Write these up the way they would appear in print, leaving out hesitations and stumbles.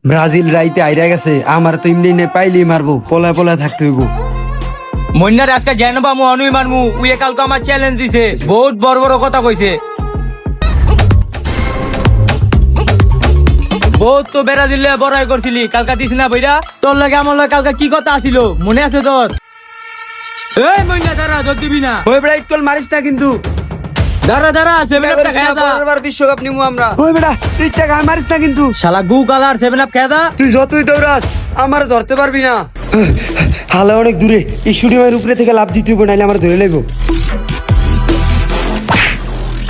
Brazil রাইতে আইরা গেছে, আমার তো এমনি নে পাইলেই মারবো, পলায় পলায় থাকতে হইব। মন্নার আজকে জানবা মু অনুই মারমু, উয়ে কালকে আমার চ্যালেঞ্জ দিছে, বহুত বড় বড় কথা কইছে। বহুত তো ব্রাজিল বড়াই করছিলি, কালকা দিস না বইরা, তোর লাগে আমার লাগে কালকা কি কথা আছিল মনে আছে তোর? এই মন্না দাঁড়া, তোর দিবি না। ওই বেটা ইটকল মারিস না কিন্তু। দাঁড়া দাঁড়া, সেভেন আপ খেয়ে দা। পরের বার বিশ্বকাপ নিমু আমরা। ওই বেটা তুই টাকা মারিস না কিন্তু। শালা গু কালার সেভেন আপ খেয়ে দা। তুই যতই দৌড়াস আমার ধরতে পারবি না। হালা অনেক দূরে, এই স্টুডিয়ামের উপরে থেকে লাভ দিতে হইব, নাইলে আমার ধরে লাইব।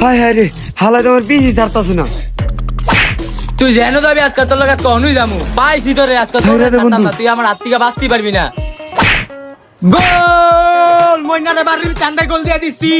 হায় হায় রে, হালা তো আমার পিছি ছাড়তাছে না। তুই যেন যাবি আজকে, তোর লাগে আজকে অনুই যামু। পাইছি তোরে আজকে, তোর ছাইরা দে বন্ধু। তুই আমার হাত থেকে বাঁচতে পারবি না। গোল! মইনারে বাড়ির চান্দায় গোল দিয়ে দিছি।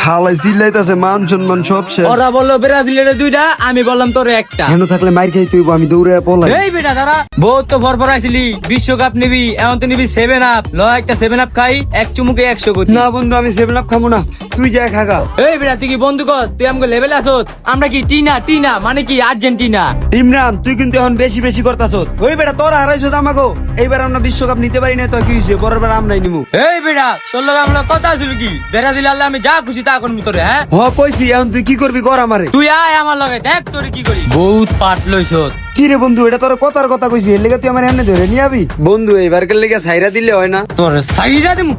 হালাই চিল্লাইতাছে, মান সম্মান সব শেষ। ওরা বললো ব্রাজিলের দুইটা, আমি বললাম তোর একটা। হেন থাকলে মাইর খাইতে হইব, আমি দৌড়ে পলাই। এই বেটা দাঁড়া, বহুত তো ভরভর আইছিলি, বিশ্বকাপ নিবি, এখন তো নিবি সেভেন আপ। ল একটা সেভেন আপ খাই, এক চুমুকে 100 গতি। না বন্ধু, আমি 7 আপ খাবো না, তুই যা খাগা। এই বেটা তুই কি বন্ধু কস? তুই আমাকে লেভেল আসত, আমরা কি টিনা টিনা মানে কি আর্জেন্টিনা? ইমরান তুই কিন্তু এখন বেশি বেশি করতাছস। ওই বেটা তোর হারাইছস আমাগো, এইবার আমরা বিশ্বকাপ নিতে পারি না তো কি হইছে, পরের বার আমরাই নিমু। এই বেটা তোর লগে আমরা কথা ছিল কি? ব্রাজিল আল্লাহ আমি যা খুশি তা করবি তোরে। হ্যাঁ হ কইছি, এখন তুই কি করবি কর আমারে। তুই আয় আমার লগে, দেখ তোরে কি করি। বহুত পাট লইছস। কি রে বন্ধু, এটা তোর কথার কথা কইছি, এর লেগে তুই আমার এমনি ধরে নিয়ে আবি? বন্ধু এইবারকার লেগে ছাইরা দিলে হয় না? তোর সাইডা দিমু।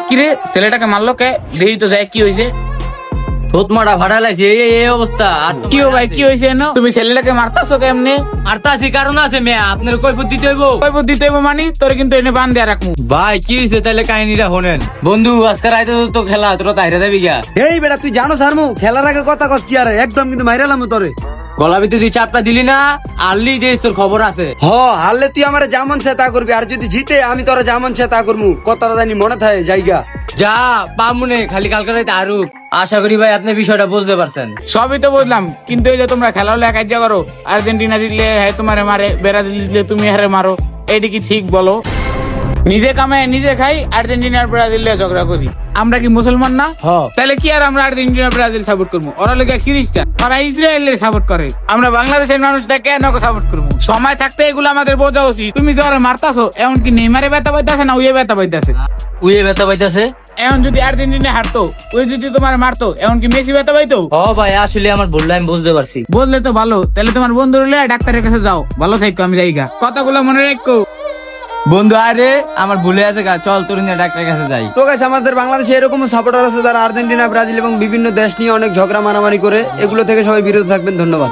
কিরে ছেলেটাকে মারলো কে? দেই তো যায় কি হয়েছে? তোত মারা ভাড়া লাইছে, এই অবস্থা। আর তো কি ও ভাই কি হয়েছে না? তুমি ছেলেটাকে মারতাছো কেমনে? মারতাছি কারণ আছে মেয়া, আপনার কৈফত দিতে হইব। কই বুদ্ধি দেব মানি তোর কিন্তু এনে বান দেয়া রাখমু। ভাই কি হইছে তাহলে কাহিনীটা শোনেন। বন্ধু আজকে রাইতে তো খেলা, তোরা তাইরা যাবি গা। এই বেটা তুই জানো সারমু, খেলার আগে কথা কস কি আর, একদম কিন্তু মাইরালাম তোরে। গলা ভিতরে তুই চাপটা দিলি না, আরলি দেশ তোর খবর আছে। হ হারলে তুই আমারে যেমন সে তা করবি, আর যদি জিতে আমি তোরা যেমন সে তা করমু, কথাটা জানি মনে থাকে জায়গা। যা পামুনে, খালি কালকে রাইতে আরুক। আশা করি ভাই আপনি বিষয়টা বুঝতে পারছেন। সবই তো বুঝলাম, কিন্তু এই যে তোমরা খেলা হলে একাই যা করো, আর্জেন্টিনা জিতলে হ্যাঁ তোমারে মারে, ব্রাজিল জিতলে তুমি হারে মারো, এইটা কি ঠিক বলো? নিজে কামায় নিজে খাই, আর্জেন্টিনা আর ব্রাজিল ঝগড়া করি। আমরা কি মুসলমান না? তাহলে কি আর আমরা আর্জেন্টিনা ব্রাজিল সাপোর্ট করবো? ওরা লোক খ্রিস্টান, ওরা ইসরায়েলের সাপোর্ট করে, আমরা বাংলাদেশের মানুষটা কেন সাপোর্ট করবো? সময় থাকতে এগুলো আমাদের বোঝা উচিত। তুমি যে ওরা মারতাছো, এমন কি নেইমারে ব্যথা পাইতেছে না উয়ে ব্যথা পাইতেছে? উয়ে ব্যথা পাইতাছে। এখন যদি আর্জেন্টিনা হারতো, ওই যদি তোমার মারতো, এমন কি মেসি ব্যথা পাইতো? ও ভাই আসলে আমার ভুল, আমি বুঝতে পারছি। বললে তো ভালো, তাহলে তোমার বন্ধু হলে ডাক্তারের কাছে যাও, ভালো থাকো, আমি যাইগা। কথাগুলো মনে রাখো বন্ধু। আরে আমার ভুলে আছে গা, চল তোর নিয়ে ডাক্তারের কাছে যাই। তো গাইস, আমাদের বাংলাদেশে এরকম সাপোর্টার আছে যারা আর্জেন্টিনা, ব্রাজিল এবং বিভিন্ন দেশ নিয়ে অনেক ঝগড়া মারামারি করে, এগুলো থেকে সবাই বিরত থাকবেন। ধন্যবাদ।